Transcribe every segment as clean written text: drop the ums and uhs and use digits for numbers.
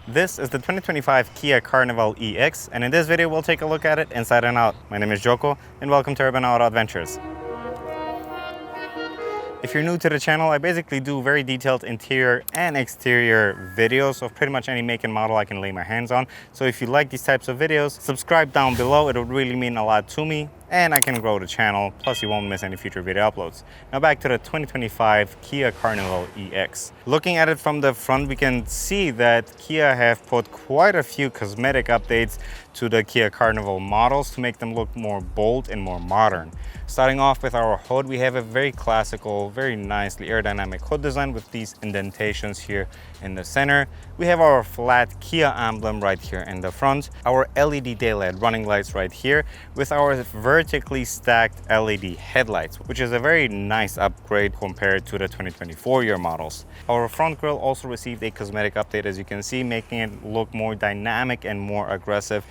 This is the 2025 Kia Carnival EX, and in this video we'll take a look at it inside and out. My name is Joko, and welcome to Urban Auto Adventures. If you're new to the channel, I basically do very detailed interior and exterior videos of pretty much any make and model I can lay my hands on. So if you like these types of videos, subscribe down below. It would really mean a lot to me, and I can grow the channel, plus you won't miss any future video uploads. Now back to the 2025 Kia Carnival EX. Looking at it from the front, we can see that Kia have put quite a few cosmetic updates to the Kia Carnival models to make them look more bold and more modern. Starting off with our hood, we have a very classical, very nicely aerodynamic hood design with these indentations here in the center. We have our flat Kia emblem right here in the front, our LED daylight running lights right here with our vertically stacked LED headlights, which is a very nice upgrade compared to the 2024 year models. Our front grille also received a cosmetic update, as you can see, making it look more dynamic and more aggressive,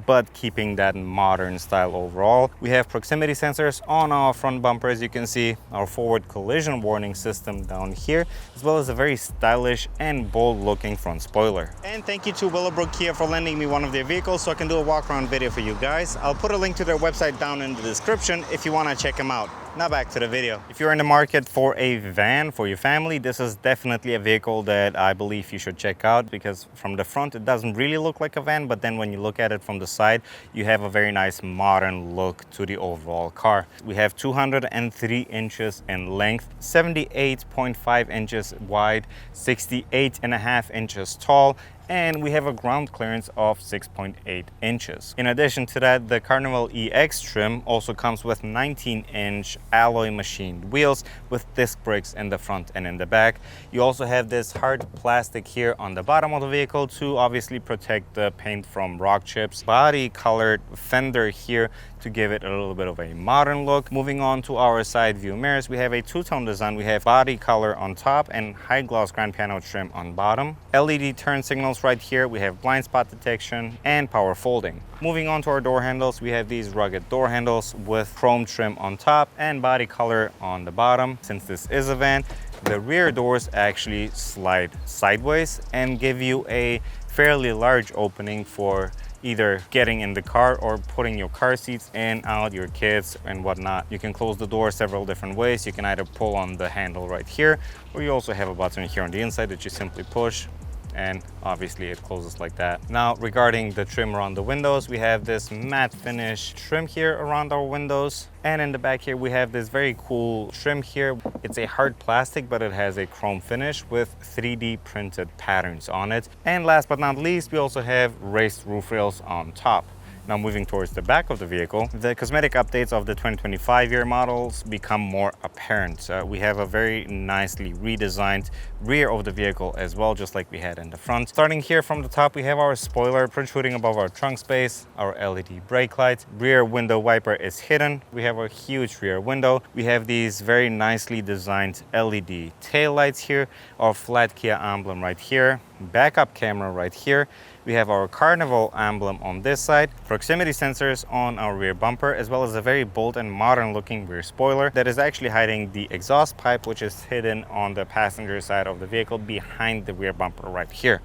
but keeping that modern style overall. We have proximity sensors on our front bumper, as you can see, our forward collision warning system down here, as well as a very stylish and bold looking front spoiler. And thank you to Willowbrook Kia for lending me one of their vehicles so I can do a walk around video for you guys. I'll put a link to their website down in the description if you want to check them out. Now back to the video. If you're in the market for a van for your family, this is definitely a vehicle that I believe you should check out, because from the front it doesn't really look like a van, but then when you look at it from the side, you have a very nice modern look to the overall car. We have 203 inches in length, 78.5 inches wide, 68.5 inches tall, and we have a ground clearance of 6.8 inches. In addition to that, the Carnival EX trim also comes with 19-inch alloy machined wheels with disc brakes in the front and in the back. You also have this hard plastic here on the bottom of the vehicle to obviously protect the paint from rock chips. Body colored fender here to give it a little bit of a modern look. Moving on to our side view mirrors, we have a two-tone design. We have body color on top and high gloss grand piano trim on bottom. LED turn signals right here. We have blind spot detection and power folding. Moving on to our door handles, we have these rugged door handles with chrome trim on top and body color on the bottom. Since this is a van, the rear doors actually slide sideways and give you a fairly large opening for either getting in the car or putting your car seats in, out, your kids and whatnot. You can close the door several different ways. You can either pull on the handle right here, or you also have a button here on the inside that you simply push, and obviously it closes like that. Now regarding the trim around the windows, we have this matte finish trim here around our windows, and in the back here we have this very cool trim here. It's a hard plastic, but it has a chrome finish with 3D printed patterns on it. And last but not least, we also have raised roof rails on top. Now moving towards the back of the vehicle, the cosmetic updates of the 2025 year models become more apparent. We have a very nicely redesigned rear of the vehicle as well, just like we had in the front. Starting here from the top, we have our spoiler protruding above our trunk space, our LED brake lights, rear window wiper is hidden. We have a huge rear window. We have these very nicely designed LED tail lights here, our flat Kia emblem right here, backup camera right here. We have our Carnival emblem on this side, proximity sensors on our rear bumper, as well as a very bold and modern looking rear spoiler that is actually hiding the exhaust pipe, which is hidden on the passenger side of the vehicle behind the rear bumper right here.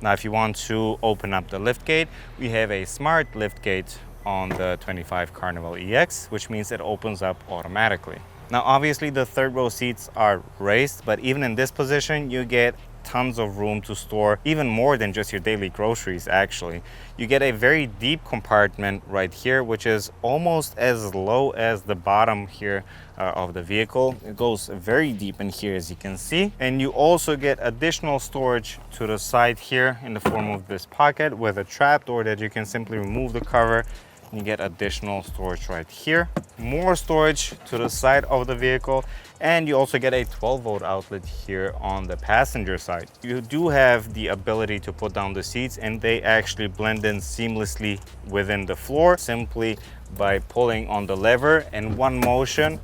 Now if you want to open up the lift gate, we have a smart lift gate on the 25 Carnival EX, which means it opens up automatically. Now obviously the third row seats are raised, but even in this position you get tons of room to store even more than just your daily groceries. Actually, you get a very deep compartment right here, which is almost as low as the bottom here of the vehicle. It goes very deep in here, as you can see, and you also get additional storage to the side here in the form of this pocket with a trap door that you can simply remove the cover. You get additional storage right here, more storage to the side of the vehicle, and you also get a 12-volt outlet here on the passenger side. You do have the ability to put down the seats, and they actually blend in seamlessly within the floor simply by pulling on the lever. In one motion,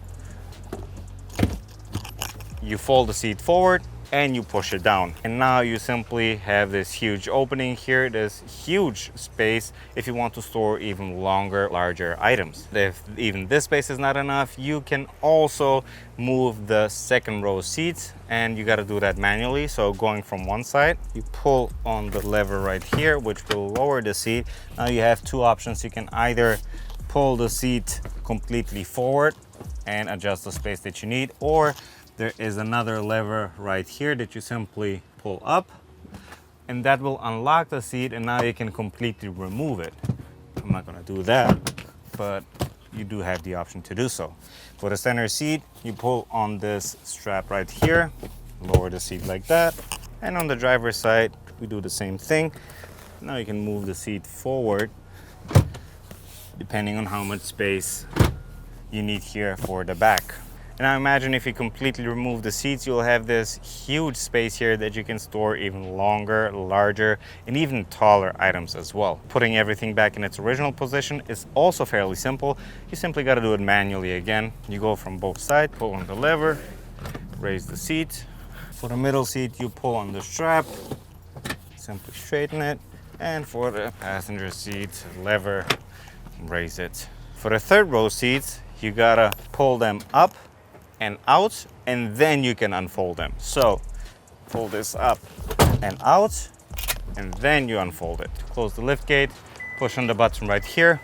you fold the seat forward and you push it down. And now you simply have this huge opening here, this huge space if you want to store even larger items. If even this space is not enough, you can also move the second row seats, and you got to do that manually. So going from one side, you pull on the lever right here, which will lower the seat. Now you have two options. You can either pull the seat completely forward and adjust the space that you need, or there is another lever right here that you simply pull up, and that will unlock the seat, and now you can completely remove it. I'm not gonna do that, but you do have the option to do so. For the center seat, you pull on this strap right here, lower the seat like that, and on the driver's side, we do the same thing. Now you can move the seat forward, depending on how much space you need here for the back. And now imagine if you completely remove the seats, you'll have this huge space here that you can store even longer, larger, and even taller items as well. Putting everything back in its original position is also fairly simple. You simply got to do it manually again. You go from both sides, pull on the lever, raise the seat. For the middle seat, you pull on the strap, simply straighten it. And for the passenger seat, lever, raise it. For the third row seats, you gotta pull them up and out, and then you can unfold them. So pull this up and out, and then you unfold it. Close the lift gate, push on the button right here,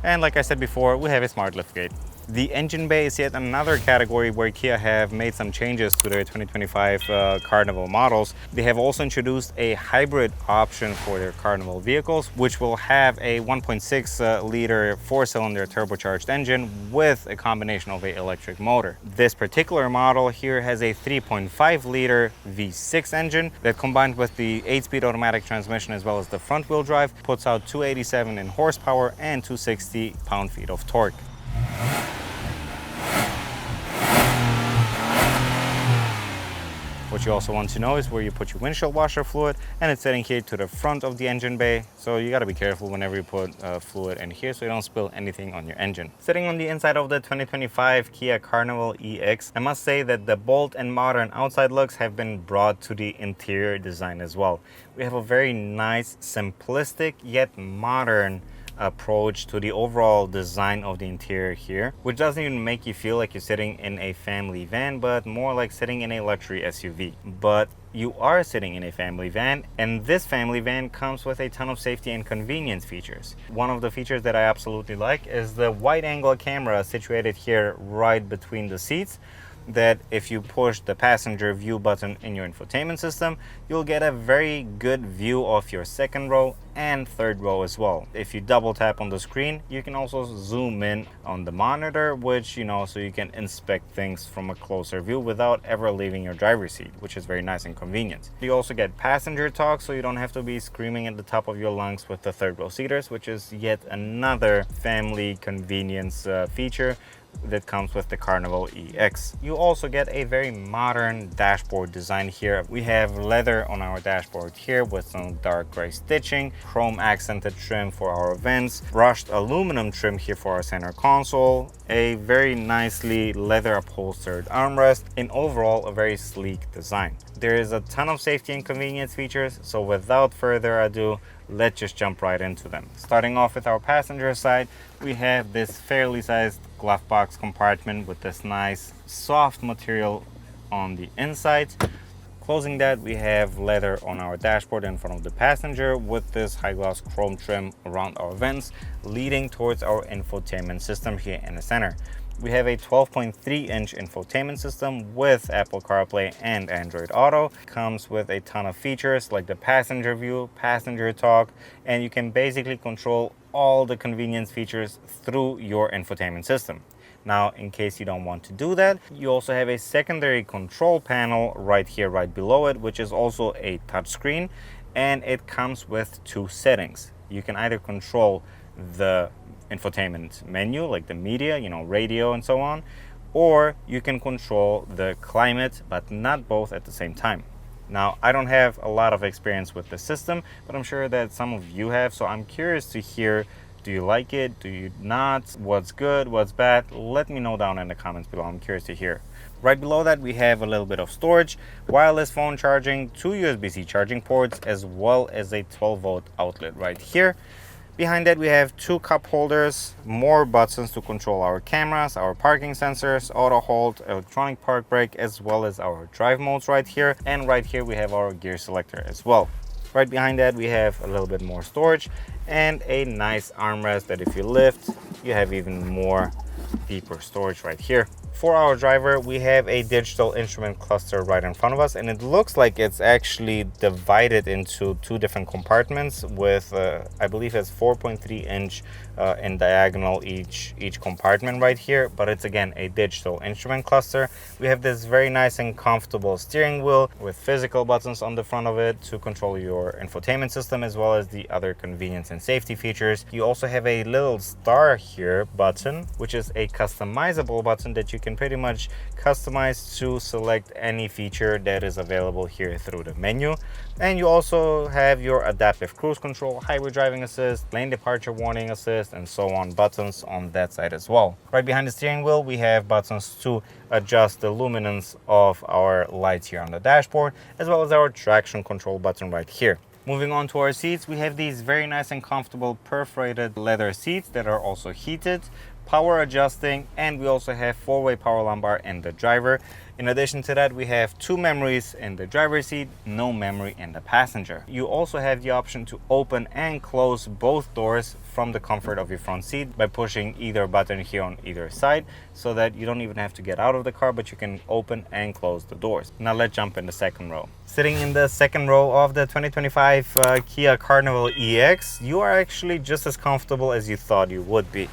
and like I said before, we have a smart lift gate. The engine bay is yet another category where Kia have made some changes to their 2025 Carnival models. They have also introduced a hybrid option for their Carnival vehicles, which will have a 1.6 liter four-cylinder turbocharged engine with a combination of an electric motor. This particular model here has a 3.5 liter V6 engine that, combined with the 8-speed automatic transmission as well as the front wheel drive, puts out 287 in horsepower and 260 pound-feet of torque. What you also want to know is where you put your windshield washer fluid, and it's sitting here to the front of the engine bay, so you got to be careful whenever you put fluid in here so you don't spill anything on your engine. Sitting on the inside of the 2025 Kia Carnival EX, I must say that the bold and modern outside looks have been brought to the interior design as well. We have a very nice, simplistic yet modern approach to the overall design of the interior here, which doesn't even make you feel like you're sitting in a family van, but more like sitting in a luxury SUV. But you are sitting in a family van, and this family van comes with a ton of safety and convenience features. One of the features that I absolutely like is the wide-angle camera situated here right between the seats, that if you push the passenger view button in your infotainment system, you'll get a very good view of your second row and third row as well. If you double tap on the screen, you can also zoom in on the monitor, which, so you can inspect things from a closer view without ever leaving your driver's seat, which is very nice and convenient. You also get passenger talk, so you don't have to be screaming at the top of your lungs with the third row seaters, which is yet another family convenience feature that comes with the Carnival EX. You also get a very modern dashboard design here. We have leather on our dashboard here with some dark gray stitching, chrome accented trim for our vents, brushed aluminum trim here for our center console, a very nicely leather upholstered armrest, and overall a very sleek design. There is a ton of safety and convenience features, so without further ado, let's just jump right into them. Starting off with our passenger side, we have this fairly sized glove box compartment with this nice soft material on the inside. Closing that, we have leather on our dashboard in front of the passenger with this high gloss chrome trim around our vents, leading towards our infotainment system here in the center. We have a 12.3-inch infotainment system with Apple CarPlay and Android Auto. Comes with a ton of features like the passenger view, passenger talk, and you can basically control all the convenience features through your infotainment system. Now, in case you don't want to do that, you also have a secondary control panel right here, right below it, which is also a touchscreen, and it comes with two settings. You can either control the infotainment menu, like the media, radio and so on, or you can control the climate, but not both at the same time. Now, I don't have a lot of experience with the system, but I'm sure that some of you have, so I'm curious to hear Do you like it? Do you not? What's good? What's bad? Let me know down in the comments below. I'm curious to hear. Right below that, we have a little bit of storage, wireless phone charging, 2 USB-C charging ports, as well as a 12-volt outlet right here. Behind that, we have 2 cup holders, more buttons to control our cameras, our parking sensors, auto hold, electronic park brake, as well as our drive modes right here. And right here, we have our gear selector as well. Right behind that, we have a little bit more storage and a nice armrest that if you lift, you have even more deeper storage right here. For our driver, we have a digital instrument cluster right in front of us, and it looks like it's actually divided into 2 different compartments with I believe it's 4.3 inch in diagonal each compartment right here, but it's again a digital instrument cluster. We have this very nice and comfortable steering wheel with physical buttons on the front of it to control your infotainment system, as well as the other convenience and safety features. You also have a little star here button, which is a customizable button that you can pretty much customize to select any feature that is available here through the menu. And you also have your adaptive cruise control, highway driving assist, lane departure warning assist, and so on buttons on that side as well. Right behind the steering wheel, we have buttons to adjust the luminance of our lights here on the dashboard, as well as our traction control button right here. Moving on to our seats, we have these very nice and comfortable perforated leather seats that are also heated, power adjusting, and we also have 4-way power lumbar in the driver. In addition to that, we have 2 memories in the driver's seat, no memory in the passenger. You also have the option to open and close both doors from the comfort of your front seat by pushing either button here on either side, so that you don't even have to get out of the car, but you can open and close the doors. Now let's jump in the second row. Sitting in the second row of the 2025 KIA Carnival EX, you are actually just as comfortable as you thought you would be.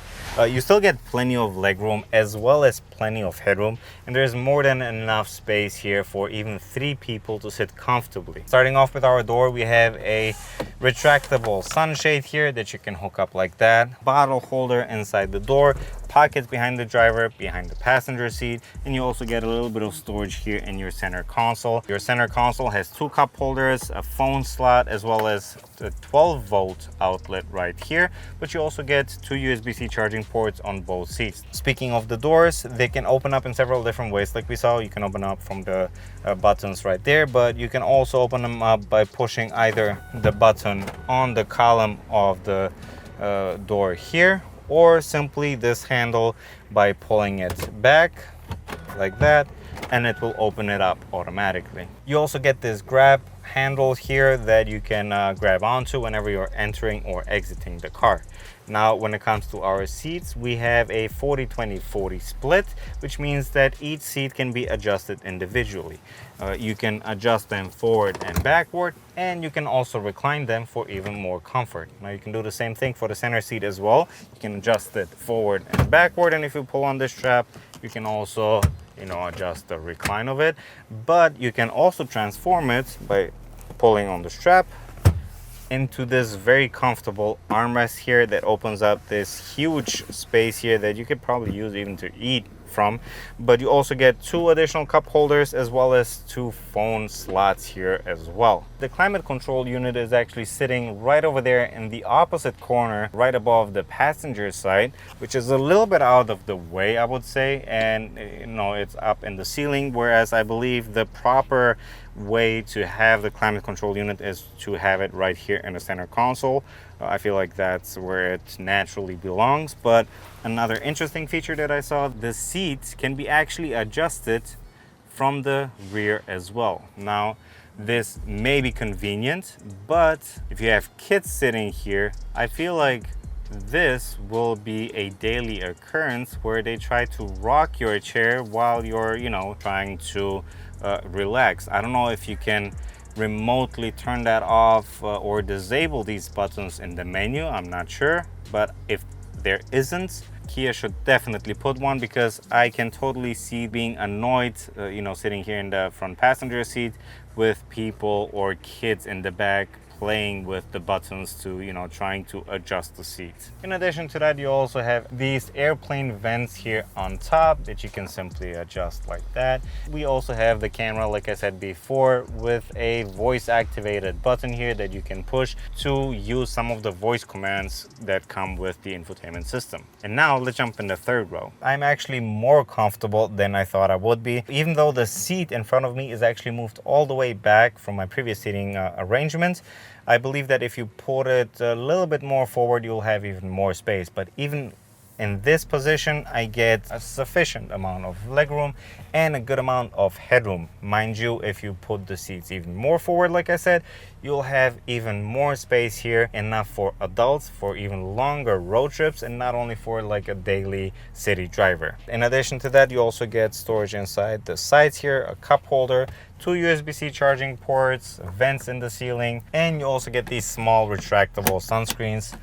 You still get plenty of legroom as well as plenty of headroom, and there's more than enough space here for even 3 people to sit comfortably. Starting off with our door, we have a retractable sunshade here that you can hook up like that, bottle holder inside the door, pockets behind the driver, behind the passenger seat, and you also get a little bit of storage here in your center console. Your center console has 2 cup holders, a phone slot, as well as the 12-volt outlet right here, but you also get 2 USB-C charging ports on both seats. Speaking of the doors, they can open up in several different ways. Like we saw, you can open up from the buttons right there, but you can also open them up by pushing either the button on the column of the door here, or simply this handle by pulling it back like that, and it will open it up automatically. You also get this grab handle here that you can grab onto whenever you're entering or exiting the car. Now, when it comes to our seats, we have a 40-20-40 split, which means that each seat can be adjusted individually. You can adjust them forward and backward, and you can also recline them for even more comfort. Now, you can do the same thing for the center seat as well. You can adjust it forward and backward, and if you pull on this strap, you can also adjust the recline of it, but you can also transform it by pulling on the strap into this very comfortable armrest here that opens up this huge space here that you could probably use even to eat from. But you also get 2 additional cup holders as well as 2 phone slots here as well. The climate control unit is actually sitting right over there in the opposite corner, right above the passenger side, which is a little bit out of the way, I would say, and it's up in the ceiling, whereas I believe the proper way to have the climate control unit is to have it right here in the center console. I feel like that's where it naturally belongs. But another interesting feature that I saw, the seats can be actually adjusted from the rear as well. Now, this may be convenient, but if you have kids sitting here, I feel like this will be a daily occurrence where they try to rock your chair while you're, trying to relax. I don't know if you can remotely turn that off or disable these buttons in the menu. I'm not sure, but if there isn't, Kia should definitely put one, because I can totally see being annoyed, sitting here in the front passenger seat with people or kids in the back playing with the buttons to, you know, trying to adjust the seats. In addition to that, you also have these airplane vents here on top that you can simply adjust like that. We also have the camera, like I said before, with a voice activated button here that you can push to use some of the voice commands that come with the infotainment system. And now let's jump in the third row. I'm actually more comfortable than I thought I would be, even though the seat in front of me is actually moved all the way back from my previous seating arrangement. I believe that if you put it a little bit more forward, you'll have even more space. But even in this position, I get a sufficient amount of legroom and a good amount of headroom. Mind you, if you put the seats even more forward, like I said, you'll have even more space here, enough for adults, for even longer road trips, and not only for like a daily city driver. In addition to that, you also get storage inside the sides here, a cup holder, 2 USB-C charging ports, vents in the ceiling, and you also get these small retractable sunscreens,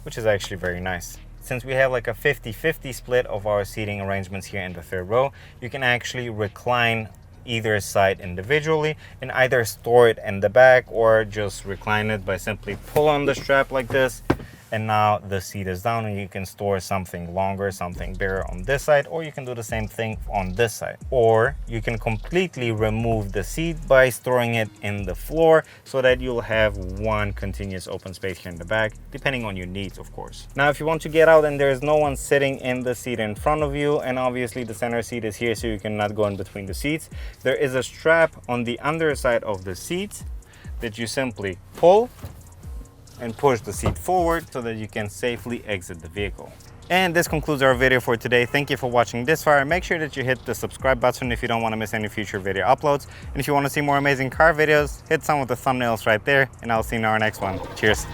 which is actually very nice. Since we have like a 50-50 split of our seating arrangements here in the third row, you can actually recline either side individually and either store it in the back or just recline it by simply pull on the strap like this. And now the seat is down and you can store something longer, something bigger on this side, or you can do the same thing on this side. Or you can completely remove the seat by storing it in the floor so that you'll have one continuous open space here in the back, depending on your needs, of course. Now, if you want to get out and there's no one sitting in the seat in front of you, and obviously the center seat is here so you cannot go in between the seats, there is a strap on the underside of the seat that you simply pull and push the seat forward so that you can safely exit the vehicle. And this concludes our video for today. Thank you for watching this far. Make sure that you hit the subscribe button if you don't want to miss any future video uploads. And if you want to see more amazing car videos, hit some of the thumbnails right there, and I'll see you in our next one. Cheers.